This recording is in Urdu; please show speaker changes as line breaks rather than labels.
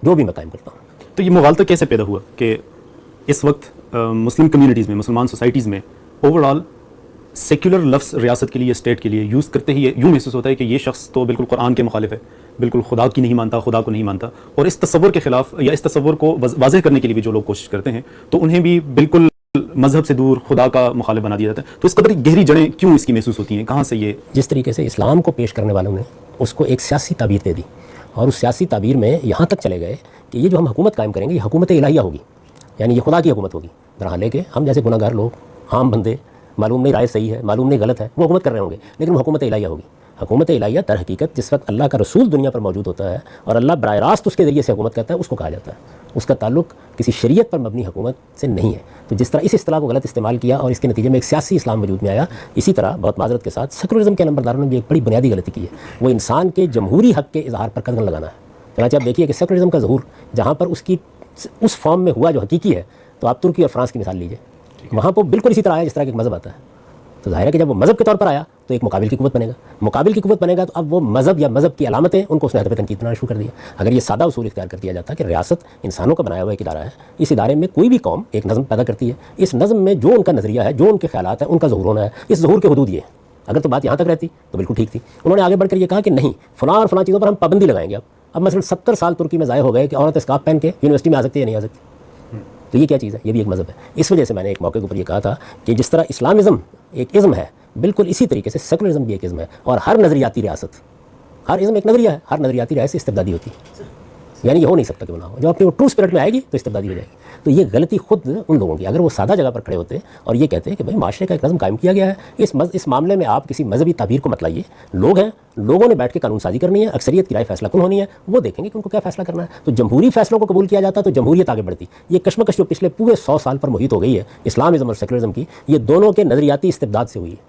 جو بھی میں قائم کرتا ہوں۔
تو یہ مغالطہ کیسے پیدا ہوا کہ اس وقت مسلم کمیونٹیز میں، مسلمان سوسائٹیز میں اوور آل سیکولر لفظ ریاست کے لیے، اسٹیٹ کے لیے یوز کرتے ہی یوں محسوس ہوتا ہے کہ یہ شخص تو بالکل قرآن کے مخالف ہے، بالکل خدا کی نہیں مانتا، خدا کو نہیں مانتا، اور اس تصور کے خلاف یا اس تصور کو واضح کرنے کے لیے بھی جو لوگ کوشش کرتے ہیں تو انہیں بھی بالکل مذہب سے دور خدا کا مخالف بنا دیا جاتا ہے۔ تو اس قدر گہری جڑیں کیوں اس کی محسوس ہوتی ہیں؟ کہاں سے یہ؟
جس طریقے سے اسلام کو پیش کرنے والوں نے اس کو ایک سیاسی تعبیر دے دی، اور اس سیاسی تعبیر میں یہاں تک چلے گئے کہ یہ جو ہم حکومت قائم کریں گے یہ حکومت الہیہ ہوگی، یعنی یہ خدا کی حکومت ہوگی، درحالے کہ ہم جیسے گناہ گار لوگ، عام بندے، معلوم نہیں رائے صحیح ہے، معلوم نہیں غلط ہے، وہ حکومت کر رہے ہوں گے، لیکن وہ حکومت الہیہ ہوگی۔ حکومت الہیہ در حقیقت جس وقت اللہ کا رسول دنیا پر موجود ہوتا ہے اور اللہ براہ راست اس کے ذریعے سے حکومت کرتا ہے، اس کو کہا جاتا ہے، اس کا تعلق کسی شریعت پر مبنی حکومت سے نہیں ہے۔ تو جس طرح اس اصطلاح کو غلط استعمال کیا اور اس کے نتیجے میں ایک سیاسی اسلام وجود میں آیا، اسی طرح بہت معذرت کے ساتھ سیکولرزم کے نمبرداروں نے بھی ایک بڑی بنیادی غلطی کی ہے، وہ انسان کے جمہوری حق کے اظہار پر قدغن لگانا ہے۔ چنانچہ آپ دیکھیے کہ سیکولرزم کا ظہور جہاں پر اس کی اس فارم میں ہوا جو حقیقی ہے، تو آپ ترکی اور فرانس کی مثال لیجیے، وہاں پر بالکل اسی طرح آیا جس طرح کا ایک مذہب آتا ہے۔ تو ظاہر ہے کہ جب وہ مذہب کے طور پر آیا تو ایک مقابل کی قوت بنے گا، مقابل کی قوت بنے گا تو اب وہ مذہب یا مذہب کی علامتیں ان کو اس نے ہدف تنقید بنانا شروع کر دیا۔ اگر یہ سادہ اصول اختیار کر دیا جاتا کہ ریاست انسانوں کا بنایا ہوا ایک ادارہ ہے، اس ادارے میں کوئی بھی قوم ایک نظم پیدا کرتی ہے، اس نظم میں جو ان کا نظریہ ہے، جو ان کے خیالات ہیں، ان کا ظہور ہونا ہے، اس ظہور کے حدود یہ ہیں۔ اگر تو بات یہاں تک رہتی تو بالکل ٹھیک تھی۔ انہوں نے آگے بڑھ کر یہ کہا کہ نہیں، فلاں اور فلاں چیزوں پر ہم پابندی لگائیں گے۔ اب مثلا 70 سال ترکی میں ضائع ہو گئے کہ عورت اسکارف پہن کے یونیورسٹی میں آ سکتی ہے یا نہیں آ سکتی، تو یہ کیا چیز ہے؟ یہ بھی ایک مذہب ہے۔ اس وجہ سے میں نے ایک موقع کے اوپر یہ کہا تھا کہ جس طرح اسلامزم ایک ازم ہے، بالکل اسی طریقے سے سیکولرزم بھی ایک ازم ہے، اور ہر نظریاتی ریاست، ہر ازم ایک نظریہ ہے، ہر نظریاتی ریاست استبدادی ہوتی ہے، یعنی یہ ہو نہیں سکتا کہ وہ نہ ہو۔ جب اپنی وہ ٹرو اسپرٹ میں آئے گی تو استبدادی ہو جائے گی۔ تو یہ غلطی خود ان لوگوں کی، اگر وہ سادہ جگہ پر کھڑے ہوتے اور یہ کہتے کہ بھائی معاشرے کا ایک نظم قائم کیا گیا ہے، اس معاملے میں آپ کسی مذہبی تعبیر کو مت لائیے، لوگ ہیں، لوگوں نے بیٹھ کے قانون سازی کرنی ہے، اکثریت کی رائے فیصلہ کن ہونی ہے، وہ دیکھیں گے کہ ان کو کیا فیصلہ کرنا ہے۔ تو جمہوری فیصلوں کو قبول کیا جاتا تو جمہوریت آگے بڑھتی۔ یہ کشمکش جو پچھلے پورے 100 سال پر محیط ہو گئی ہے اسلامزم اور سیکولرزم کی، یہ دونوں کے نظریاتی استبداد سے ہوئی ہے۔